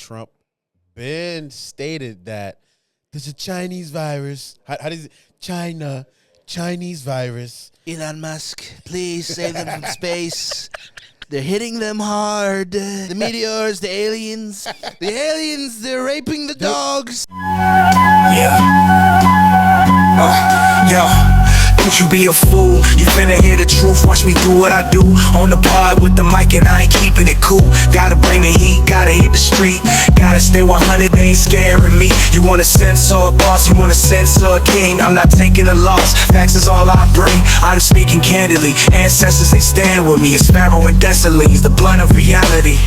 Trump been stated that there's a Chinese virus. How does it? Chinese virus. Elon Musk, please save them from space. They're hitting them hard. The meteors, the aliens. The aliens, they're raping the dogs. Yeah. Yo. Don't you be a fool. You finna hear the truth. Watch me do what I do. On the pod with the mic and I ain't keeping it cool. Gotta bring the heat, gotta hit the street. Gotta stay 100, they ain't scaring me. You wanna censor a boss, you wanna censor a king. I'm not taking a loss, facts is all I bring. I'm speaking candidly, ancestors they stand with me. It's Pharaoh and Dessalines, the blunt of reality.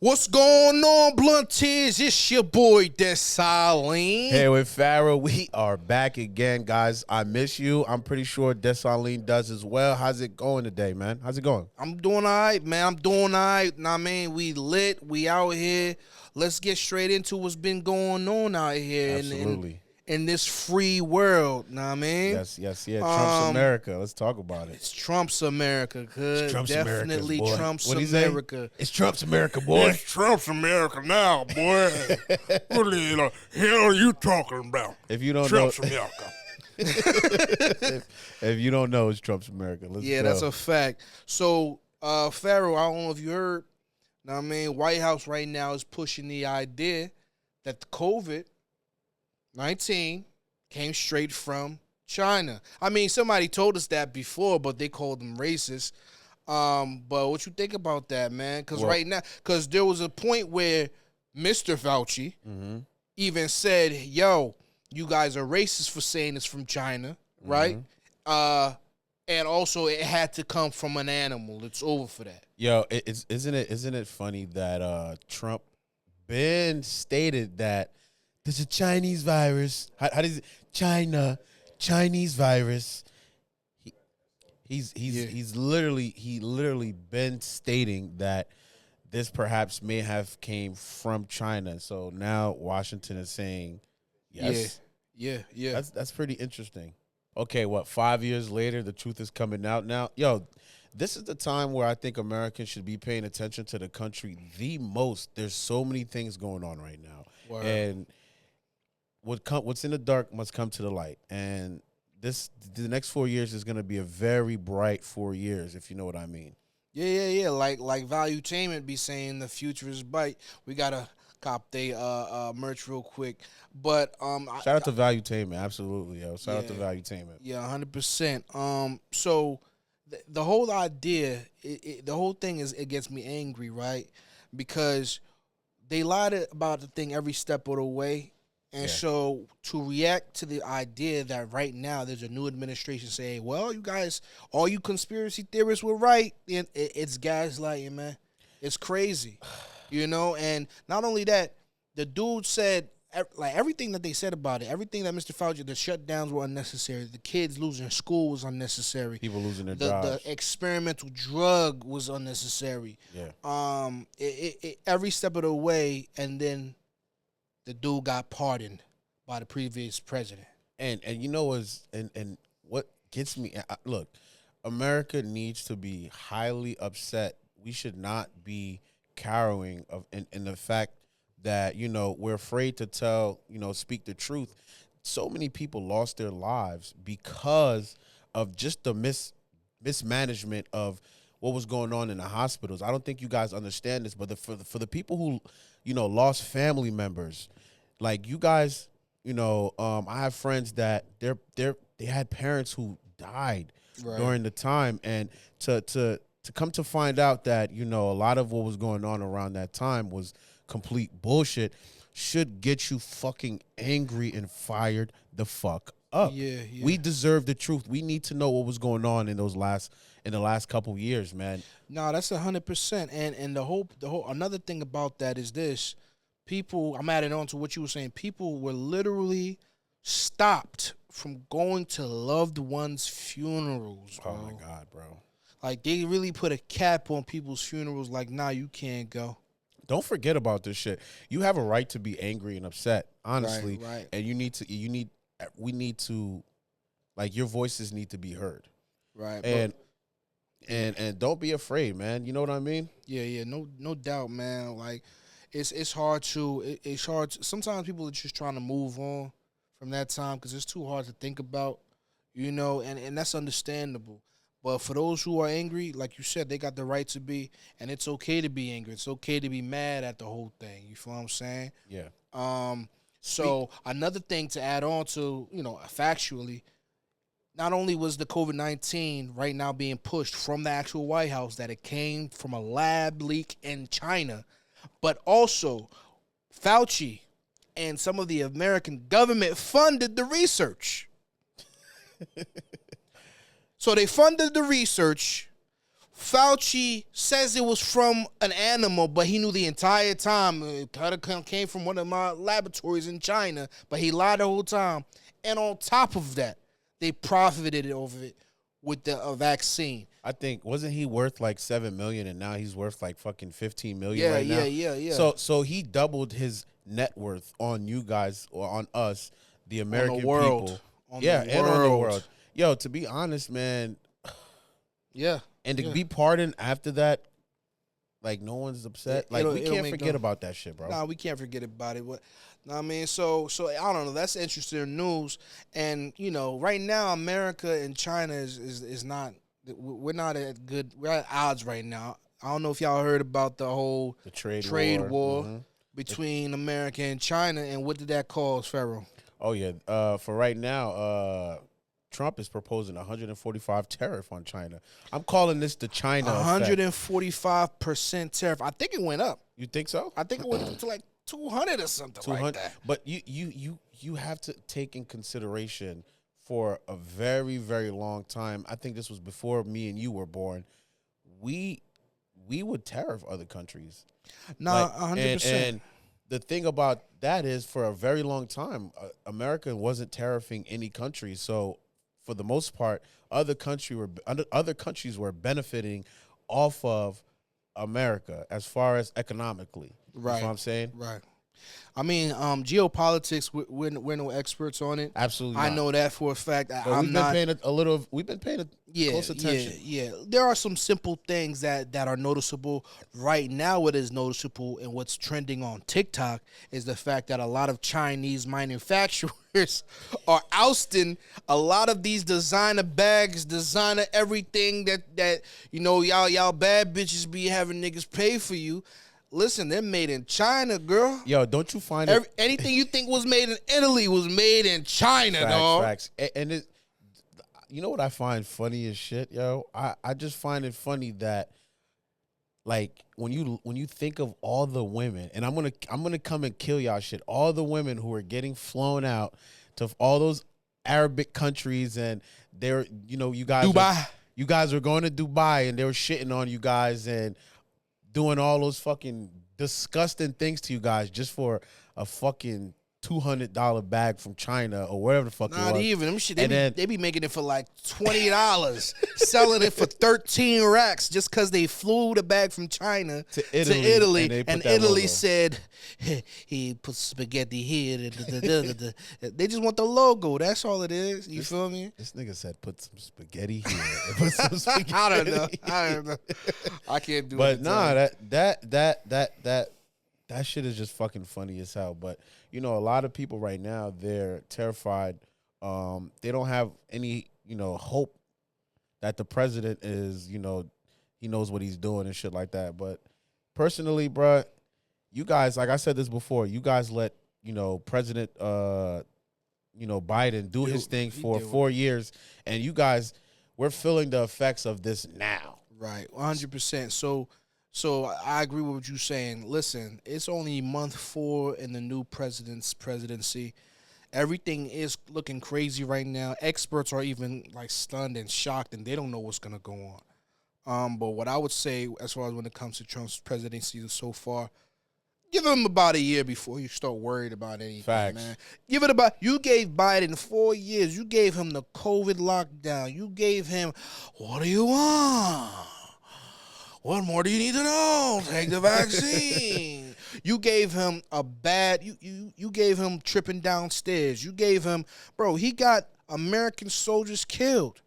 What's going on, Blunties? It's your boy, Dessalines. Hey, with Pharaoh, we are back again, guys. I miss you. I'm pretty sure Dessalines does as well. How's it going today, man? How's it going? I'm doing all right, man. I'm doing all right. Nah, man, we lit. We out here. Let's get straight into what's been going on out here. Absolutely. In this free world, know what I mean? Yes. Trump's America. Let's talk about it. It's Trump's America, cuz. Trump's Definitely America, boy. Trump's What'd he say? America. It's Trump's America, boy. It's Trump's America now, boy. What the hell are you talking about? If you don't Trump's know, America. if you don't know, it's Trump's America. Let's go. That's a fact. So, Pharaoh, I don't know if you heard, know what I mean? White House right now is pushing the idea that the COVID-19 came straight from China. I mean, somebody told us that before, but they called them racist. But what you think about that, man? Because right now, because there was a point where Mr. Fauci even said, yo, you guys are racist for saying it's from China, right? And also it had to come from an animal. It's over for that. Yo, isn't it funny that Trump been stated that there's a Chinese virus. How does it? Chinese virus. He's literally been stating that this perhaps may have came from China. So now Washington is saying yes. Yeah. That's pretty interesting. Okay, 5 years later, the truth is coming out now. Yo, this is the time where I think Americans should be paying attention to the country the most. There's so many things going on right now. Word. And what's in the dark must come to the light. And the next 4 years is going to be a very bright 4 years, if you know what I mean. Yeah. Like Valuetainment be saying the future is bright. We gotta cop they merch real quick. But shout out to Valuetainment, absolutely, yo. Shout out to Valuetainment. Yeah, 100%. So the whole idea, the whole thing is, it gets me angry, right? Because they lied about the thing every step of the way. And so to react to the idea that right now there's a new administration saying, well, you guys, all you conspiracy theorists were right, it's gaslighting, man. It's crazy, you know? And not only that, the dude said, like, everything that they said about it, everything that Mr. Fauci, the shutdowns were unnecessary. The kids losing school was unnecessary. People losing their jobs. The experimental drug was unnecessary. Yeah. Every step of the way, and then the dude got pardoned by the previous president. And you know what gets me, look, America needs to be highly upset. We should not be cowering in the fact that, you know, we're afraid to tell, you know, speak the truth. So many people lost their lives because of just the mismanagement of what was going on in the hospitals. I don't think you guys understand this, but for the people who, you know, lost family members, like you guys, you know, I have friends that they had parents who died during the time, and to come to find out that, you know, a lot of what was going on around that time was complete bullshit should get you fucking angry and fired the fuck up. Yeah. We deserve the truth. We need to know what was going on in the last couple years, man. No, that's 100%. And the whole another thing about that is this: people. I'm adding on to what you were saying. People were literally stopped from going to loved ones' funerals, bro. Oh my God, bro! Like, they really put a cap on people's funerals. Like, nah, you can't go. Don't forget about this shit. You have a right to be angry and upset, honestly. Right. And we need to, like, your voices need to be heard. Right. And and don't be afraid, man. You know what I mean? Yeah, no doubt, man. Like, it's hard to it's hard. Sometimes people are just trying to move on from that time because it's too hard to think about, and that's understandable. But for those who are angry, like you said, they got the right to be, and it's okay to be angry. It's okay to be mad at the whole thing. You feel what I'm saying? Yeah. So another thing to add on to, factually, not only was the COVID-19 right now being pushed from the actual White House, that it came from a lab leak in China, but also Fauci and some of the American government funded the research. So they funded the research. Fauci says it was from an animal, but he knew the entire time it kind of came from one of my laboratories in China, but he lied the whole time. And on top of that, they profited over it with the vaccine. I think wasn't he worth like $7 million, and now he's worth like fucking $15 million right now. Yeah. So he doubled his net worth on you guys or on us, the American On the world. people. On yeah, the and on the world. world. Yo, to be honest, man, Yeah. and to be pardoned after that, like no one's upset. Like we can't forget about that shit, bro. Nah, we can't forget about it. What? I mean, so I don't know. That's interesting news. And right now, America and China is not. We're not at good. We're at odds right now. I don't know if y'all heard about the whole trade war between America and China, and what did that cause, Pharaoh? Oh yeah. For right now, Trump is proposing 145 tariff on China. I'm calling this the China 145% tariff. I think it went up. You think so? I think it went to like 200 or something like that. But you have to take in consideration for a very, very long time. I think this was before me and you were born. We would tariff other countries. Nah, 100%. And the thing about that is, for a very long time, America wasn't tariffing any country. So for the most part, other countries were benefiting off of America as far as economically. Right. You know what I'm saying? Right. I mean, geopolitics, we're no experts on it. Absolutely I not. know that for a fact. We've been paying close attention. Yeah. There are some simple things that are noticeable. Right now, what is noticeable and what's trending on TikTok is the fact that a lot of Chinese manufacturers are ousting a lot of these designer bags, designer everything that y'all bad bitches be having niggas pay for you. Listen, they're made in China, girl. Yo, don't you find anything you think was made in Italy was made in China, dog. Facts. And you know what I find funny as shit, yo? I just find it funny that, like, when you think of all the women, and I'm gonna come and kill y'all shit, all the women who are getting flown out to all those Arabic countries, and they're you guys are going to Dubai, and they were shitting on you guys and doing all those fucking disgusting things to you guys just for a fucking $200 bag from China or whatever the fuck it was. Not even. Them shit, they be making it for like $20, selling it for 13 racks just because they flew the bag from China to Italy, and Italy said, he put spaghetti here. They just want the logo. That's all it is. You feel me? This nigga said put some spaghetti here. Put some spaghetti I don't know. I can't do it. But nah, that shit is just fucking funny as hell. But a lot of people right now, they're terrified. They don't have any hope that the president is he knows what he's doing and shit like that. But personally, bruh, you guys, like I said this before, you guys let President Biden do his thing for 4 years, and you guys, we're feeling the effects of this now. Right, 100%. So I agree with what you're saying. Listen, it's only month 4 in the new president's presidency. Everything is looking crazy right now. Experts are even like stunned and shocked, and they don't know what's gonna go on. But what I would say, as far as when it comes to Trump's presidency so far, give him about a year before you start worried about anything, Facts. man. You gave Biden 4 years. You gave him the COVID lockdown. You gave him, what do you want? What more do you need to know? Take the vaccine. You gave him you gave him tripping downstairs. You gave him, bro, he got American soldiers killed.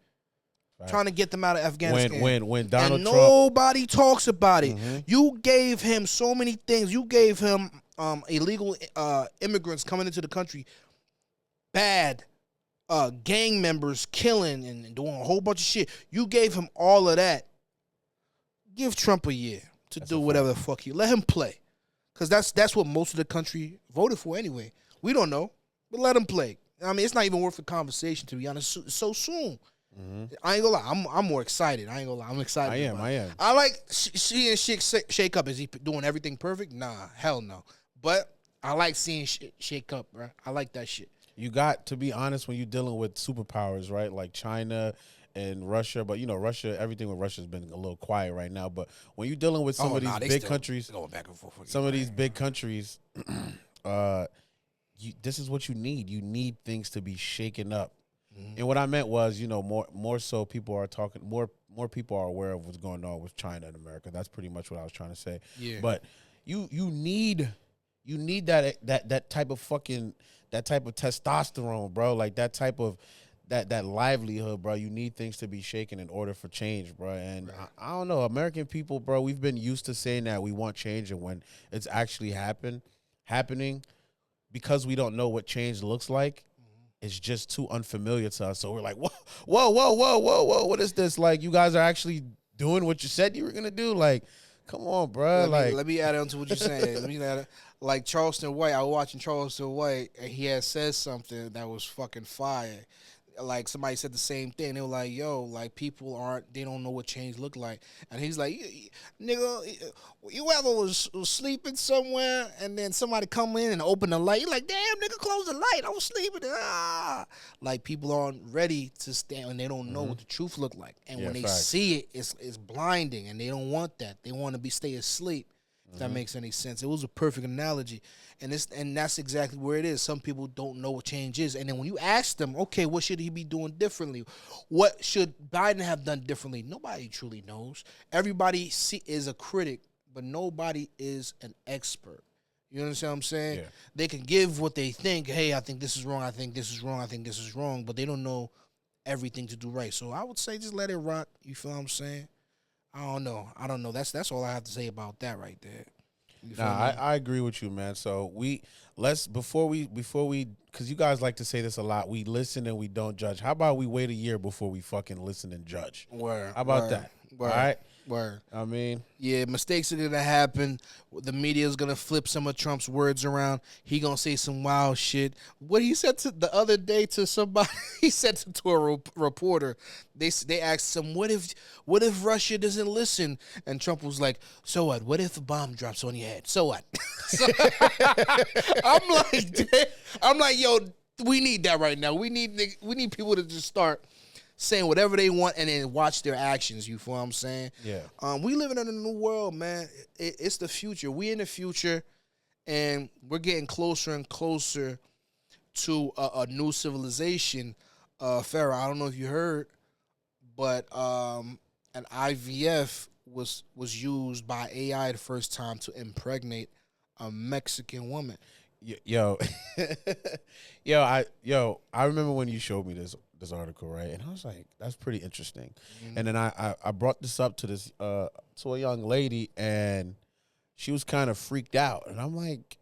trying to get them out of Afghanistan. When Donald and Trump, nobody talks about it. You gave him so many things. You gave him illegal immigrants coming into the country, bad gang members killing and doing a whole bunch of shit. You gave him all of that. Give Trump a year to do whatever the fuck let him play, because that's what most of the country voted for anyway. We don't know, but let him play. I mean, it's not even worth the conversation, to be honest. So soon. I ain't gonna lie. I'm more excited. I ain't gonna lie. I'm excited. I am. I like seeing shit shake up. Is he doing everything perfect? Nah, hell no. But I like seeing shit shake up, bro. I like that shit. You got to be honest when you're dealing with superpowers, right? Like China and Russia. But, Russia, everything with Russia has been a little quiet right now. But when you're dealing with some of these big countries, going back and forth. some of these big countries, this is what you need. You need things to be shaken up. And what I meant was, more so people are talking, more people are aware of what's going on with China and America. That's pretty much what I was trying to say. Yeah. But you need that type of testosterone, bro. Like that type of that livelihood, bro. You need things to be shaken in order for change, bro. And I don't know, American people, bro, we've been used to saying that we want change, and when it's actually happening, because we don't know what change looks like, it's just too unfamiliar to us. So we're like, whoa, what is this? Like, you guys are actually doing what you said you were gonna do? Like, come on, bro. Let me add on to what you're saying. Let me add, like Charleston White. I was watching Charleston White, and he had said something that was fucking fire. Like, somebody said the same thing. They were like, yo, like, they don't know what change look like. And he's like, nigga, you ever was sleeping somewhere and then somebody come in and open the light? You're like, damn, nigga, close the light. I was sleeping. Like, people aren't ready to stand, and they don't know what the truth look like. And when they see it, it's blinding, and they don't want that. They want to stay asleep. If that makes any sense. It was a perfect analogy. And that's exactly where it is. Some people don't know what change is. And then when you ask them, okay, what should he be doing differently? What should Biden have done differently? Nobody truly knows. Everybody is a critic, but nobody is an expert. You understand what I'm saying? Yeah. They can give what they think. Hey, I think this is wrong. I think this is wrong. I think this is wrong. But they don't know everything to do right. So I would say just let it rock. You feel what I'm saying? I don't know. That's all I have to say about that right there. I agree with you, man. So before we, because you guys like to say this a lot, we listen and we don't judge. How about we wait a year before we fucking listen and judge? Word. How about that? Word. All right. Word. I mean, yeah, mistakes are gonna happen. The media is gonna flip some of Trump's words around. He gonna say some wild shit. What he said to the other day to somebody, he said to a reporter. They asked him, "What if Russia doesn't listen?" And Trump was like, "So what? What if a bomb drops on your head? So what?" I'm like, yo, we need that right now. We need people to just start saying whatever they want and then watch their actions. You feel what I'm saying? Yeah. We living in a new world, man. It's the future. We in the future, and we're getting closer and closer to a new civilization. Pharaoh, I don't know if you heard, but an IVF was used by AI the first time to impregnate a Mexican woman. Yo, I remember when you showed me this article, right? And I was like, that's pretty interesting. And then I brought this up to a young lady, and she was kind of freaked out. And I'm like,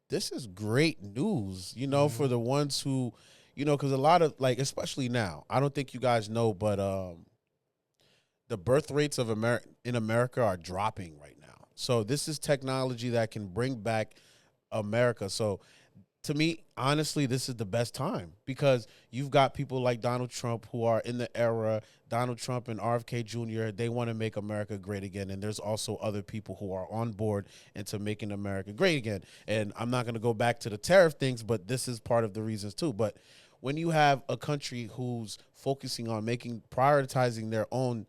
this is great news, for the ones who, because a lot of, like, especially now, I don't think you guys know, but the birth rates of in America are dropping right now. So this is technology that can bring back America. So to me, honestly, this is the best time, because you've got people like Donald Trump who are in the era, Donald Trump and RFK Jr., they want to make America great again. And there's also other people who are on board into making America great again. And I'm not going to go back to the tariff things, but this is part of the reasons too. But when you have a country who's focusing on prioritizing their own,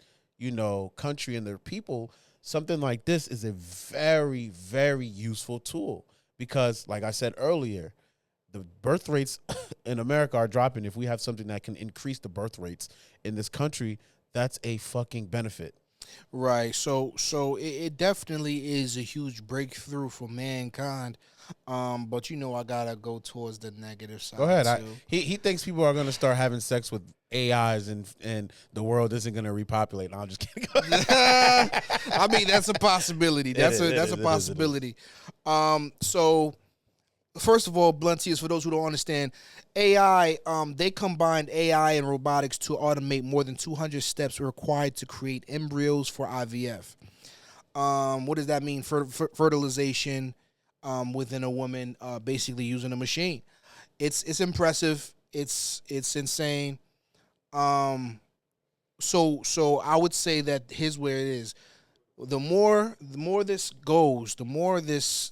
country and their people, something like this is a very, very useful tool. Because, like I said earlier, the birth rates in America are dropping. If we have something that can increase the birth rates in this country, that's a fucking benefit. Right. So it definitely is a huge breakthrough for mankind. But I gotta go towards the negative Go side ahead. too. He thinks people are going to start having sex with AIs and the world isn't going to repopulate. No, I'm just kidding. I mean, that's a possibility. It is, That's a it is. possibility. So first of all, Bluntiers, for those who don't understand, AI, they combined AI and robotics to automate more than 200 steps required to create embryos for IVF. What does that mean? Fertilization within a woman, basically using a machine. It's impressive. It's insane. Um, so I would say that here's where it is. The more this goes, the more this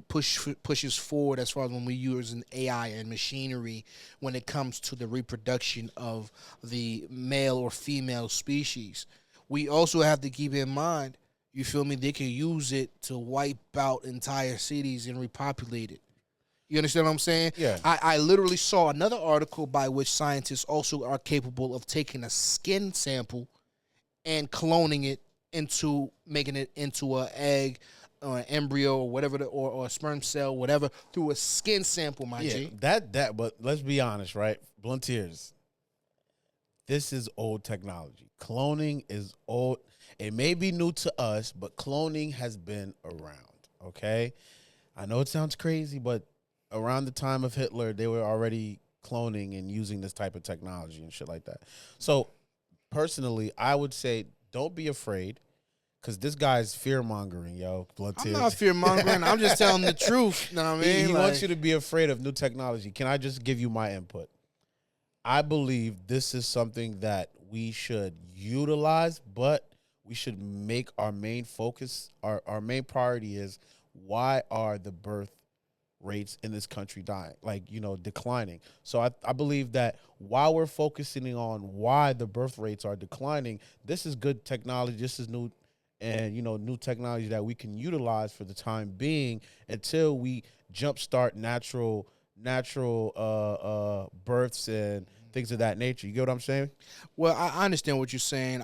pushes forward as far as when we use an AI and machinery when it comes to the reproduction of the male or female species. We also have to keep in mind, you feel me, they can use it to wipe out entire cities and repopulate it. You understand what I'm saying? Yeah. I literally saw another article by which scientists also are capable of taking a skin sample and cloning it into making it into an egg or an embryo or whatever or a sperm cell, whatever, through a skin sample, my Yeah, G. that. But let's be honest, right? Blunteers. This is old technology. Cloning is old. It may be new to us, but cloning has been around. Okay, I know it sounds crazy, but around the time of Hitler, they were already cloning and using this type of technology and shit like that. So, personally, I would say don't be afraid because this guy's fear mongering, yo. I'm not fear mongering. I'm just telling the truth. You know what I mean? He Like, wants you to be afraid of new technology. Can I just give you my input? I believe this is something that we should utilize, but we should make our main focus, our main priority is why are the birth rates in this country dying, declining. So I believe that while we're focusing on why the birth rates are declining, this is good technology. This is new and, new technology that we can utilize for the time being until we jumpstart natural births and things of that nature. You get what I'm saying? well, I understand what you're saying.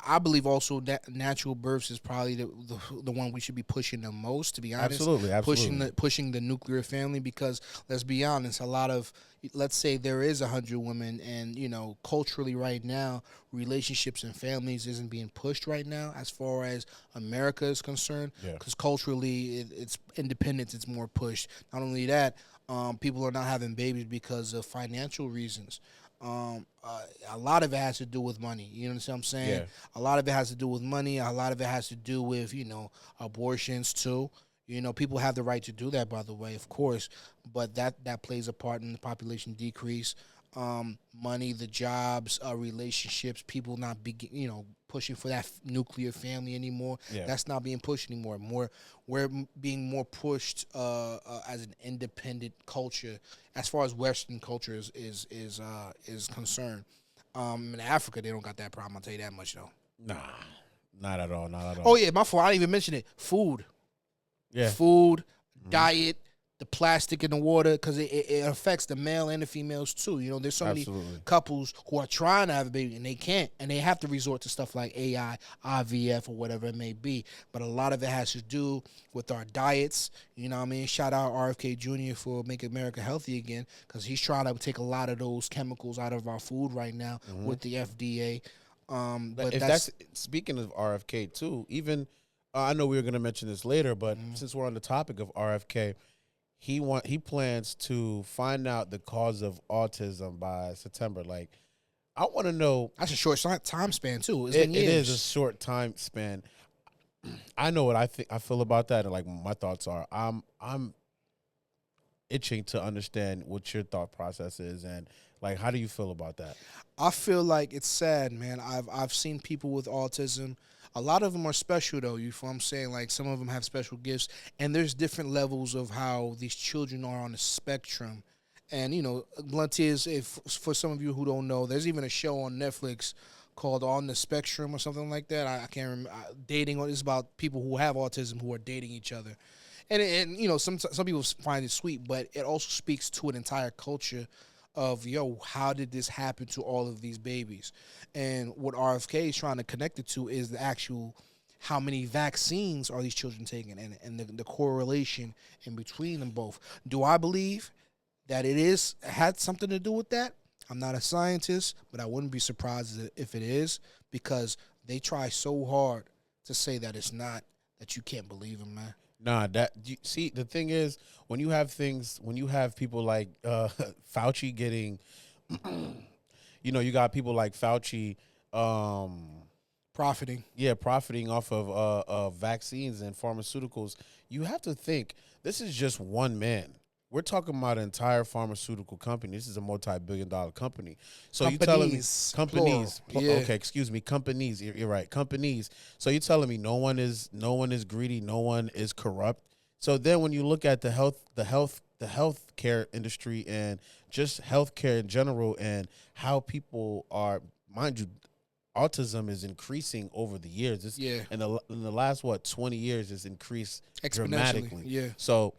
I believe also that natural births is probably the one we should be pushing the most. To be honest, Absolutely. pushing the nuclear family, because let's be honest, a lot of, let's say there is 100 women, and culturally right now relationships and families isn't being pushed right now as far as America is concerned, Yeah. because culturally it's independence, it's more pushed. Not only that, people are not having babies because of financial reasons. A lot of it has to do with money. You know what I'm saying? Yeah. A lot of it has to do with money. A lot of it has to do with, abortions too. People have the right to do that, by the way, of course, but that plays a part in the population decrease. Money, the jobs, relationships, people not pushing for that nuclear family anymore. Yeah. That's not being pushed anymore. We're being more pushed as an independent culture, as far as Western culture is concerned. In Africa, they don't got that problem. I'll tell you that much, though. Nah, not at all. Not at all. Oh yeah, my fault. I didn't even mention it. Food, Yeah. food, diet, the plastic in the water, because it affects the male and the females too. There's so many Absolutely. couples who are trying to have a baby and they can't, and they have to resort to stuff like AI, IVF, or whatever it may be. But a lot of it has to do with our diets. You know what I mean? Shout out RFK Jr. for Make America Healthy Again, because he's trying to take a lot of those chemicals out of our food right now with the FDA. But If that's speaking of RFK too, even I know we were going to mention this later, but since we're on the topic of RFK, he plans to find out the cause of autism by September. Like, I want to know. that's a short time span too. It's It been years. is a short time span. I know what I feel about that, and like my thoughts are. I'm itching to understand what your thought process is, and like, how do you feel about that? I feel like it's sad, man. I've seen people with autism. A lot of them are special, though. You feel what I'm saying? Like, some of them have special gifts, and there's different levels of how these children are on the spectrum. And blunt is, if for some of you who don't know, there's even a show on Netflix called On the Spectrum or something like that. I can't remember. Dating, it's about people who have autism who are dating each other. And some people find it sweet, but it also speaks to an entire culture of, yo, how did this happen to all of these babies? And what RFK is trying to connect it to is the actual how many vaccines are these children taking, and the correlation in between them both. Do I believe that it had something to do with that? I'm not a scientist, but I wouldn't be surprised if it is, because they try so hard to say that it's not, that you can't believe them, man. Nah, see, the thing is, when you have people like Fauci getting, you got people like Fauci, Profiting. yeah, profiting off of vaccines and pharmaceuticals. You have to think, this is just one man. We're talking about an entire pharmaceutical company. This is a multi-billion-dollar company. So you telling me companies? Yeah. Okay, excuse me, companies. You're right, companies. So you're telling me no one is greedy, no one is corrupt. So then when you look at the healthcare industry and just healthcare in general, and how people are, mind you, autism is increasing over the years. It's, Yeah. in the last 20 years, it's increased Exponentially. dramatically. Yeah. So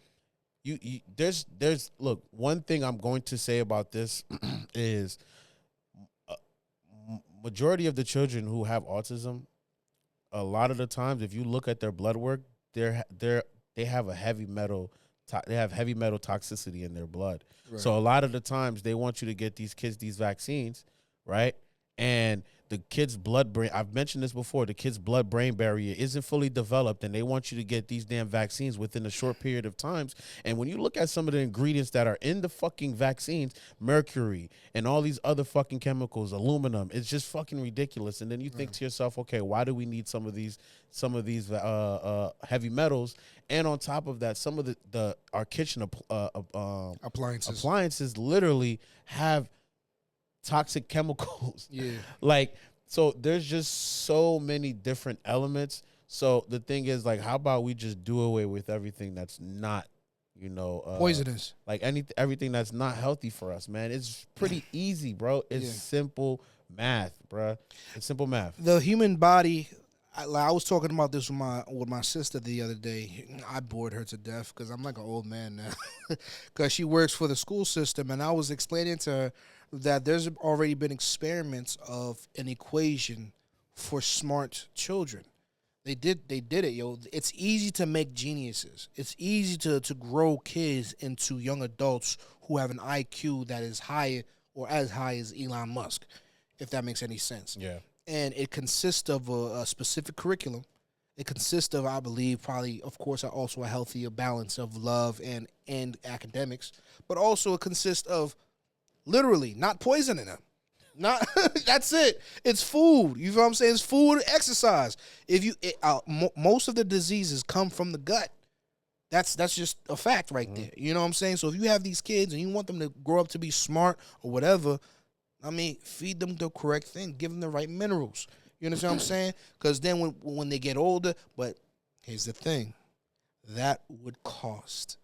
there's look, one thing I'm going to say about this is majority of the children who have autism, a lot of the times, if you look at their blood work, they have heavy metal toxicity in their blood. Right. So a lot of the times they want you to get these kids these vaccines, right? And the kid's blood-brain, I've mentioned this before, the kid's blood-brain barrier isn't fully developed, and they want you to get these damn vaccines within a short period of times. And when you look at some of the ingredients that are in the fucking vaccines, mercury and all these other fucking chemicals, aluminum, it's just fucking ridiculous. And then you think to yourself, okay, why do we need some of these heavy metals? And on top of that, some of our kitchen appliances literally have toxic chemicals. Yeah. Like, so there's just so many different elements. So the thing is, like, how about we just do away with everything that's not, poisonous. Like everything that's not healthy for us, man. It's pretty easy, bro. It's simple math, bro. It's simple math. The human body, I was talking about this with my sister the other day. I bored her to death because I'm like an old man now, because she works for the school system, and I was explaining to her that there's already been experiments of an equation for smart children. They did it, yo. It's easy to make geniuses. It's easy to grow kids into young adults who have an IQ that is high or as high as Elon Musk, if that makes any sense. Yeah. And it consists of a specific curriculum. It consists of, I believe, probably, of course, also a healthier balance of love and academics, but also it consists of literally not poisoning them. Not that's it. It's food. You know what I'm saying? It's food, exercise. Most of the diseases come from the gut. That's just a fact right there. You know what I'm saying? So if you have these kids and you want them to grow up to be smart or whatever, I mean, feed them the correct thing. Give them the right minerals. You understand what I'm saying? Because then when they get older, but here's the thing. That would cost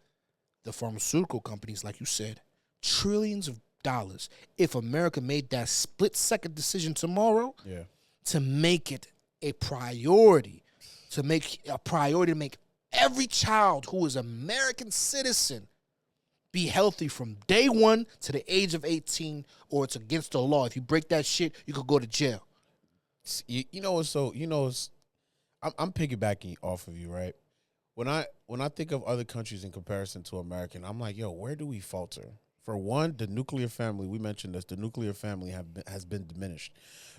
the pharmaceutical companies, like you said, trillions of dollars if America made that split-second decision tomorrow to make it a priority, to make every child who is American citizen be healthy from day one to the age of 18, or it's against the law. If you break that shit, you could go to jail. I'm piggybacking off of you, right? When I think of other countries in comparison to American, I'm like, yo, where do we falter? For one, the nuclear family, we mentioned this, the nuclear family has been diminished.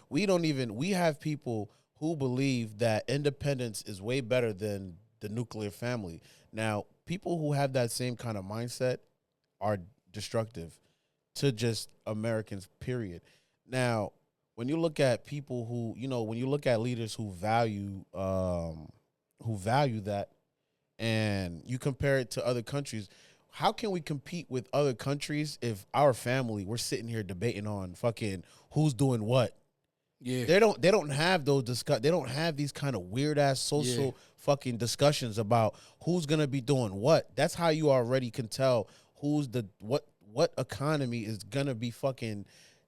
We have people who believe that independence is way better than the nuclear family. Now, people who have that same kind of mindset are destructive to just Americans, period. Now, when you look at people who, when you look at leaders who value that, and you compare it to other countries, how can we compete with other countries if our family, we're sitting here debating on fucking who's doing what? Yeah. They don't have they don't have these kind of weird ass social fucking discussions about who's gonna be doing what. That's how you already can tell who's what economy is gonna be fucking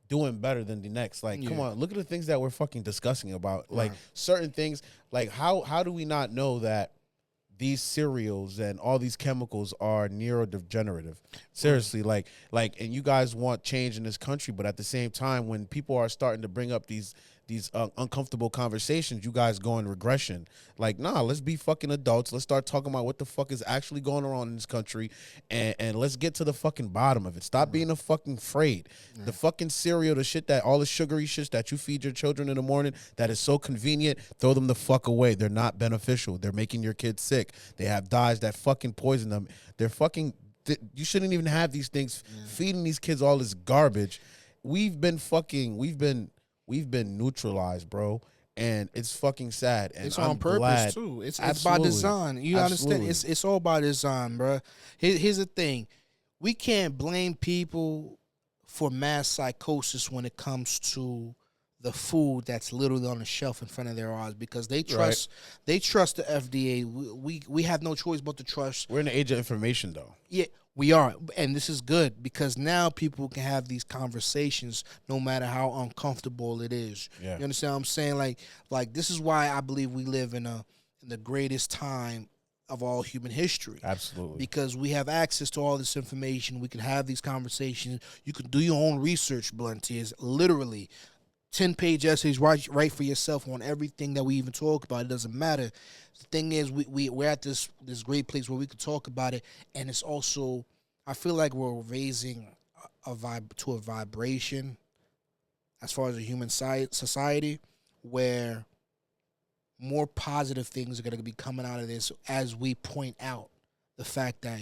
doing better than the next. Like, come on, look at the things that we're fucking discussing about. Like certain things, like how do we not know that these cereals and all these chemicals are neurodegenerative. Seriously, like, and you guys want change in this country, but at the same time, when people are starting to bring up these uncomfortable conversations, you guys go in regression. Like, nah, let's be fucking adults. Let's start talking about what the fuck is actually going on in this country, and let's get to the fucking bottom of it. Stop being a fucking afraid. The fucking cereal, the shit that all the sugary shits that you feed your children in the morning that is so convenient, throw them the fuck away. They're not beneficial. They're making your kids sick. They have dyes that fucking poison them. They're fucking. You shouldn't even have these things. Feeding these kids all this garbage. We've been neutralized, bro, and it's fucking sad. And it's I'm on purpose glad. too. It's by Absolutely. design. You Absolutely. understand? It's all by design, bro. Here's the thing: we can't blame people for mass psychosis when it comes to the food that's literally on the shelf in front of their eyes, because they trust the FDA. We have no choice but to trust. We're in the age of information, though. Yeah, we are, and this is good because now people can have these conversations no matter how uncomfortable it is. Yeah. You understand what I'm saying? Like this is why I believe we live in the greatest time of all human history. Absolutely. Because we have access to all this information. We can have these conversations. You can do your own research, Blunties, literally. 10-page essays, write for yourself on everything that we even talk about. It doesn't matter. The thing is, we're at this great place where we can talk about it, and it's also, I feel like we're raising a vibration as far as a human society where more positive things are going to be coming out of this as we point out the fact that,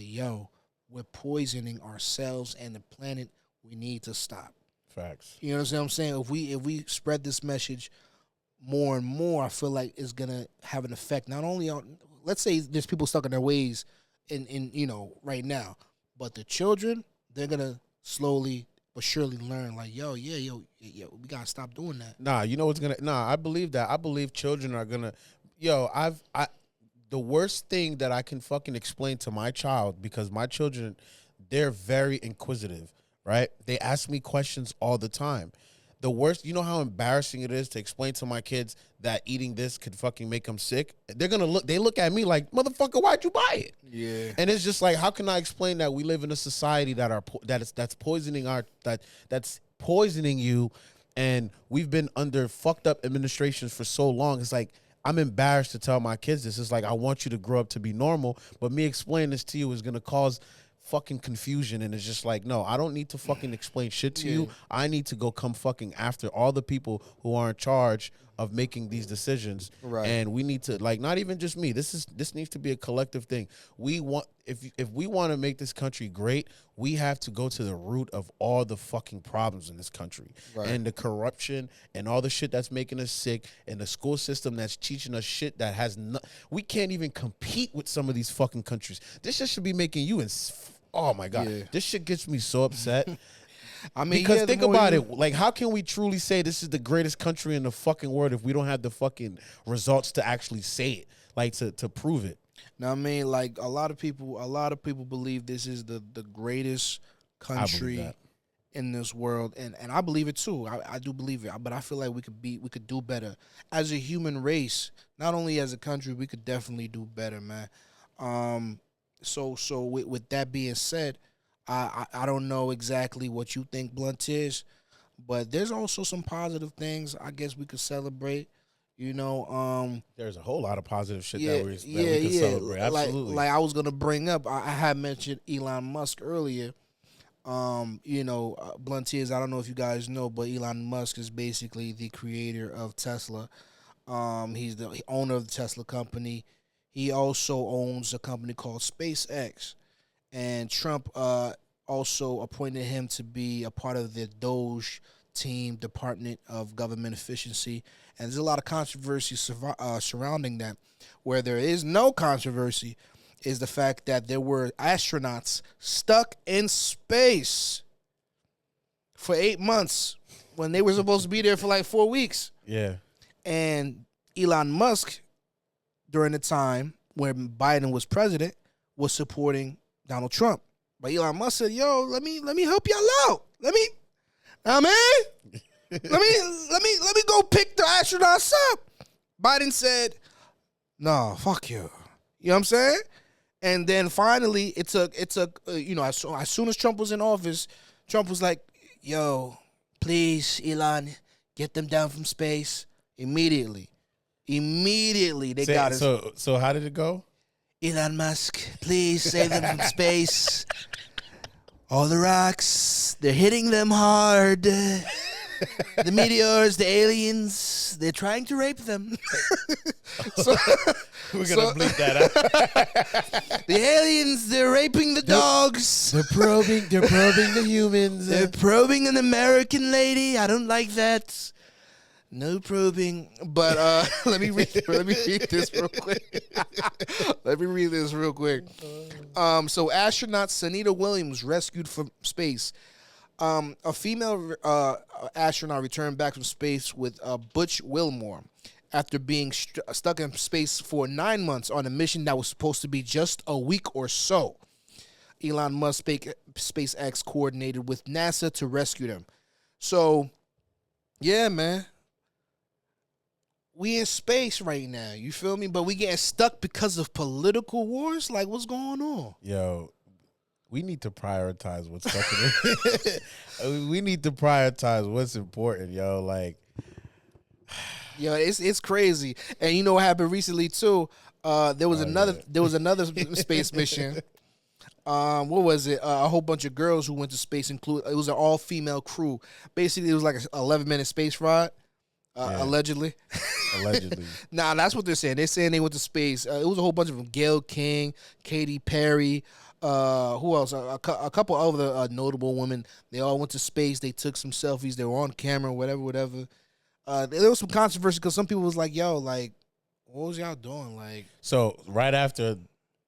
we're poisoning ourselves and the planet. We need to stop. Facts. You know what I'm saying? If we spread this message more and more, I feel like it's gonna have an effect not only on, let's say there's people stuck in their ways in right now, but the children, they're gonna slowly but surely learn like, we gotta stop doing that. Nah, you know what's gonna. Nah, I believe that. I believe children are gonna. The worst thing that I can fucking explain to my child, because my children, they're very inquisitive. Right? They ask me questions all the time. The worst, you know how embarrassing it is to explain to my kids that eating this could fucking make them sick? They look at me like, motherfucker, why'd you buy it? Yeah. And it's just like, how can I explain that we live in a society that's poisoning that's poisoning you, and we've been under fucked up administrations for so long? It's like, I'm embarrassed to tell my kids this. It's like, I want you to grow up to be normal, but me explaining this to you is gonna cause fucking confusion, and it's just like, no, I don't need to fucking explain shit to you. I need to go come fucking after all the people who are in charge of making these decisions. Right. And we need to, like, not even just me. This needs to be a collective thing. We want, if we want to make this country great, we have to go to the root of all the fucking problems in this country. Right. And the corruption and all the shit that's making us sick, and the school system that's teaching us shit that has we can't even compete with some of these fucking countries. This shit should be making you oh my God. Yeah. This shit gets me so upset. I mean, because think about it. Like, how can we truly say this is the greatest country in the fucking world if we don't have the fucking results to actually say it, like to prove it? Now, I mean, like a lot of people believe this is the greatest country in this world, and I believe it too. I do believe it, but I feel like we could do better as a human race. Not only as a country, we could definitely do better, man. So with that being said, I don't know exactly what you think Blunt is, but there's also some positive things I guess we could celebrate. There's a whole lot of positive shit that we can celebrate. Absolutely. Like I was gonna bring up, I had mentioned Elon Musk earlier. Blunt is, I don't know if you guys know, but Elon Musk is basically the creator of Tesla. He's the owner of the Tesla company. He also owns a company called SpaceX, and Trump also appointed him to be a part of the DOGE team, Department of Government Efficiency, and there's a lot of controversy surrounding that. Where there is no controversy is the fact that there were astronauts stuck in space for 8 months when they were supposed to be there for like 4 weeks. Yeah. And Elon Musk, during the time when Biden was president, was supporting Donald Trump. But Elon Musk said, let me help y'all out. Let me go pick the astronauts up. Biden said, no, fuck you. You know what I'm saying? And then finally, it took as soon as Trump was in office, Trump was like, "Yo, please, Elon, get them down from space immediately." Immediately, they got us. So how did it go? Elon Musk, please save them from space. All the rocks, they're hitting them hard. The meteors, the aliens, they're trying to rape them. We're gonna bleep that out. The aliens, they're raping the dogs. They're probing the humans. They're probing an American lady. I don't like that. No probing. But let me read this real quick. So astronaut Sunita Williams rescued from space. A female astronaut returned back from space with Butch Wilmore after being stuck in space for 9 months on a mission that was supposed to be just a week or so. Elon Musk SpaceX coordinated with NASA to rescue them. So, yeah, man. We in space right now, you feel me? But we getting stuck because of political wars? Like, what's going on? Yo, we need to prioritize what's stuck in it. We need to prioritize what's important, yo. Like, yo, it's crazy. And you know what happened recently too? There was another space mission. What was it? A whole bunch of girls who went to space. It was an all-female crew. Basically, it was like an 11-minute space ride. Allegedly. Nah, that's what they're saying. They're saying they went to space. It was a whole bunch of them. Gayle King, Katy Perry, who else? A couple other notable women. They all went to space. They took some selfies. They were on camera, whatever. There was some controversy because some people was like, yo, like, what was y'all doing? Like, so right after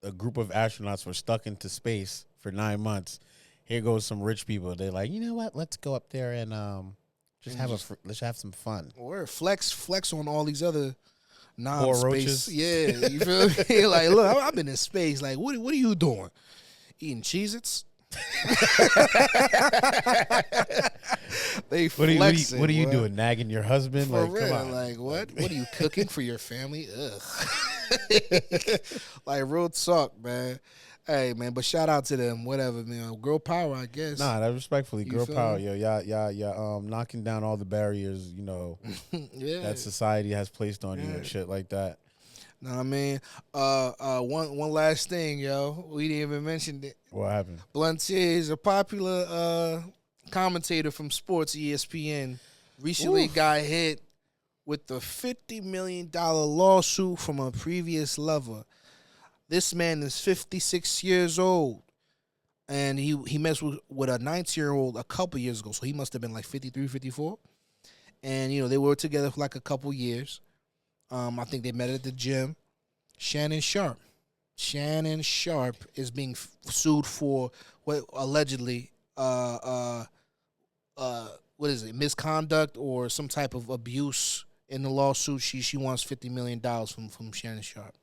a group of astronauts were stuck into space for 9 months, here goes some rich people. They're like, you know what? Let's go up there and let's have some fun. Or flex on all these other non-space. Roaches. Yeah, you feel me? Like, look, I've been in space. Like, what are you doing? Eating Cheez-Its? They flexing. What are you doing? Nagging your husband? For like, real, come on. like what? What are you cooking for your family? Ugh. Like real talk, man. Hey, man, but shout out to them. Whatever, man. Girl power, I guess. Nah, that respectfully, girl power, me? yo. Y'all, knocking down all the barriers, you know, that society has placed on you and shit like that. Know what I mean? One last thing, yo. We didn't even mention it. What happened? Bluntier is a popular commentator from sports, ESPN. Recently got hit with the $50 million lawsuit from a previous lover. This man is 56 years old, and he messed with a 19-year-old a couple years ago, so he must have been like 53, 54. And, you know, they were together for like a couple years. I think they met at the gym. Shannon Sharpe is being sued for what allegedly, what is it, misconduct or some type of abuse in the lawsuit. She wants $50 million from Shannon Sharpe.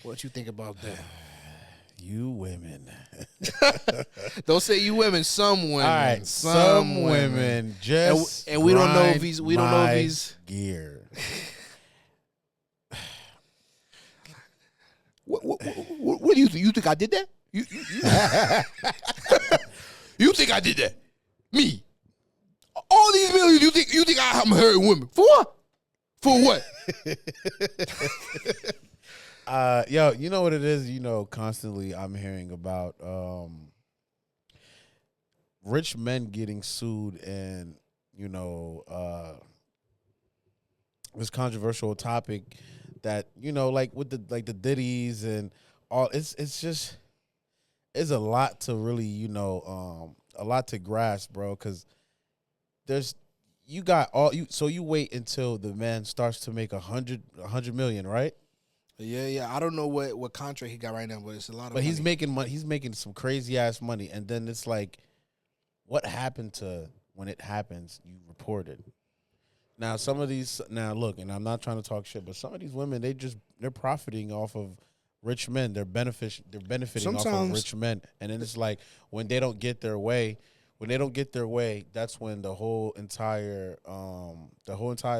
What you think about that? You women. Don't say you women. Some women. All right, some women just and we don't know if he's gear. What do you think? You think I did that? You think I did that? Me? All these millions? You think I'm hurting women for what? For what? Yo, you know what it is? You know, constantly I'm hearing about rich men getting sued and, you know, this controversial topic that, you know, like with the Diddy's and all, it's a lot to really, you know, a lot to grasp, bro, because you wait until the man starts to make 100 million, right? Yeah. I don't know what contract he got right now, but it's a lot of money. But he's making money. He's making some crazy ass money, and then it's like, what happened to when it happens? You report it. Now look, and I'm not trying to talk shit, but some of these women, they're profiting off of rich men. They're benefiting off of rich men, and then it's like when they don't get their way. That's when the whole entire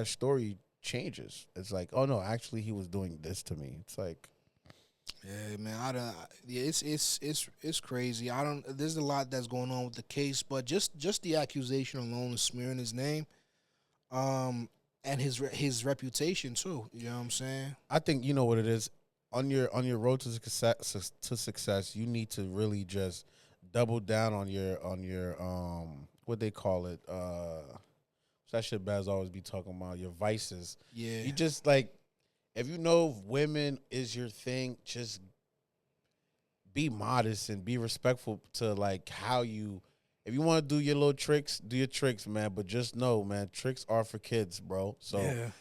story changes. It's like, oh no, actually he was doing this to me. It's like, Yeah, man. Yeah, it's crazy. I don't. There's a lot that's going on with the case, but just the accusation alone is smearing his name, and his reputation too. You know what I'm saying? I think you know what it is. On your road to success, you need to really just double down on your what they call it. That shit Baz always be talking about, your vices. Yeah. You just like, if you know women is your thing, just be modest and be respectful to like how you. If you want to do your little tricks, do your tricks, man. But just know, man, tricks are for kids, bro. So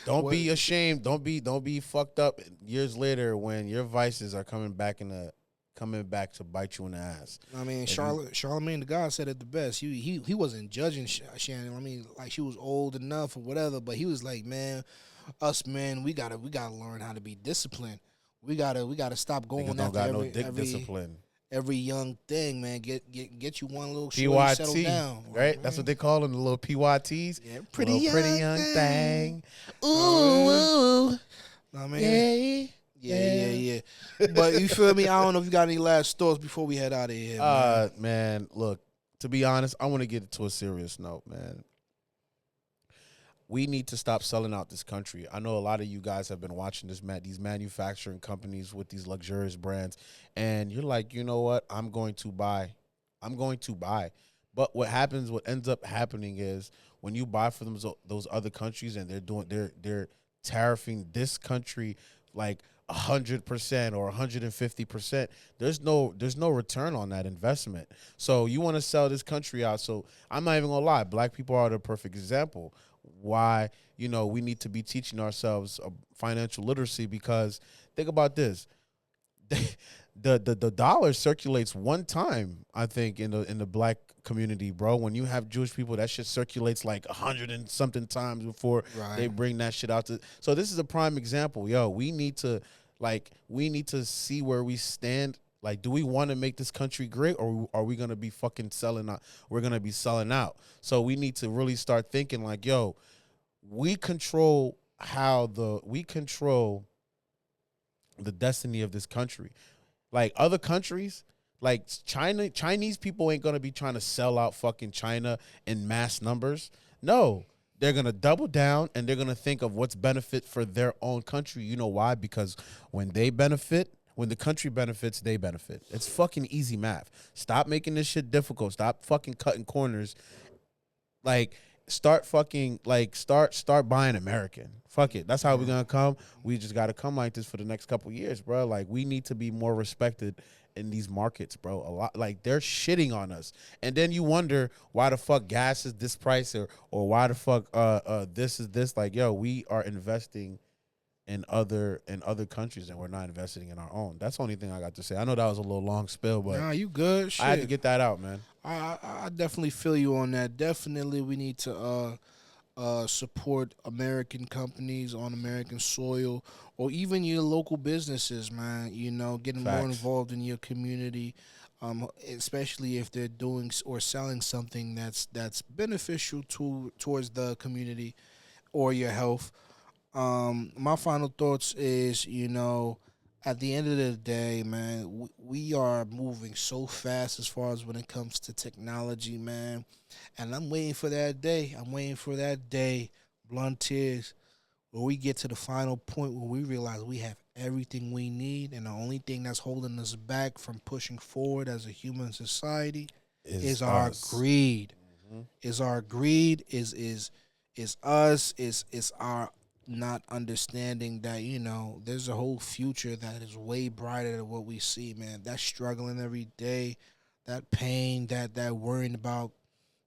don't be ashamed. Don't be fucked up years later when your vices are coming back to bite you in the ass. I mean, Charlamagne the God said it the best. He wasn't judging Shannon. I mean, like she was old enough or whatever, but he was like, man, us men, we gotta learn how to be disciplined. We gotta stop going after discipline. Every young thing, man. Get you one little PYT, settle down, right? That's what they call them, the little PYTs. Yeah, pretty young thing. Ooh. I mean, yeah. But you feel me? I don't know if you got any last thoughts before we head out of here. Man, look, to be honest, I want to get to a serious note, man. We need to stop selling out this country. I know a lot of you guys have been watching these manufacturing companies with these luxurious brands, and you're like, you know what? I'm going to buy. But what ends up happening is when you buy from those other countries and they're tariffing this country like 100% or 150%, there's no return on that investment. So you want to sell this country out. So I'm not even gonna lie, black people are the perfect example why, we need to be teaching ourselves financial literacy, because think about this. The dollar circulates one time, I think, in the black community, bro. When you have Jewish people, that shit circulates like 100 and something times before they bring that shit out. So this is a prime example. We need to see where we stand. Like, do we want to make this country great, or are we gonna be fucking selling out? We're gonna be selling out. So we need to really start thinking like, we control the destiny of this country. Like other countries, like Chinese people ain't gonna be trying to sell out fucking China in mass numbers. No, they're gonna double down and they're gonna think of what's benefit for their own country. You know why? Because when the country benefits, they benefit. It's fucking easy math. Stop making this shit difficult. Stop fucking cutting corners. Like, start buying American. Fuck it. That's how we're gonna come. We just gotta come like this for the next couple years, bro. Like, we need to be more respected in these markets, bro. A lot, like, they're shitting on us. And then you wonder why the fuck gas is this price, or why the fuck this is this. Like, we are investing in other countries and we're not investing in our own. That's the only thing I got to say. I know that was a little long spill, but nah, you good. Shit. I had to get that out, man. I definitely feel you on that. Definitely we need to support American companies on American soil, or even your local businesses, man. Getting more involved in your community, especially if they're doing or selling something that's beneficial towards the community or your health. My final thoughts is, at the end of the day, man, we are moving so fast as far as when it comes to technology, man. And I'm waiting for that day, blunt tears, where we get to the final point where we realize we have everything we need, and the only thing that's holding us back from pushing forward as a human society is our greed. Mm-hmm. Is our greed, is us, is our not understanding that, there's a whole future that is way brighter than what we see, man. That struggling every day, that pain, that worrying about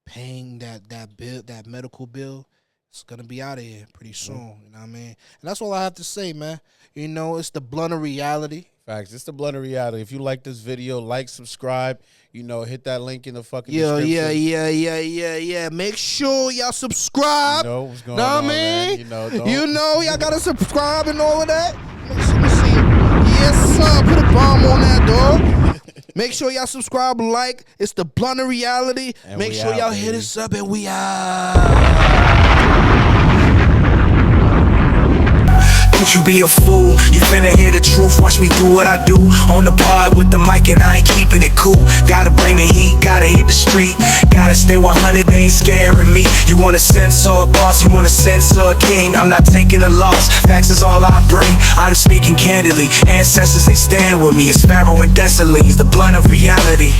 paying that bill, that medical bill, it's gonna be out of here pretty soon. You know what I mean? And that's all I have to say, man. It's the blunt of reality. Facts. It's the blunt of reality. If you like this video, like, subscribe. Hit that link in the fucking description. Yeah. Make sure y'all subscribe. What's going on, man. Y'all gotta subscribe and all of that. Let me see. Yes, sir. Put a bomb on that, dog. Make sure y'all subscribe, like. It's the blunt of reality. And make sure y'all hit us up, and we out. Don't you be a fool, you finna hear the truth. Watch me do what I do. On the pod with the mic and I ain't keeping it cool. Gotta bring the heat, gotta hit the street. Gotta stay 100, they ain't scaring me. You want a censor a boss, you want a censor a king. I'm not taking a loss, facts is all I bring. I'm speaking candidly, ancestors they stand with me. It's Pharaoh and Dessalines, the blunt of reality.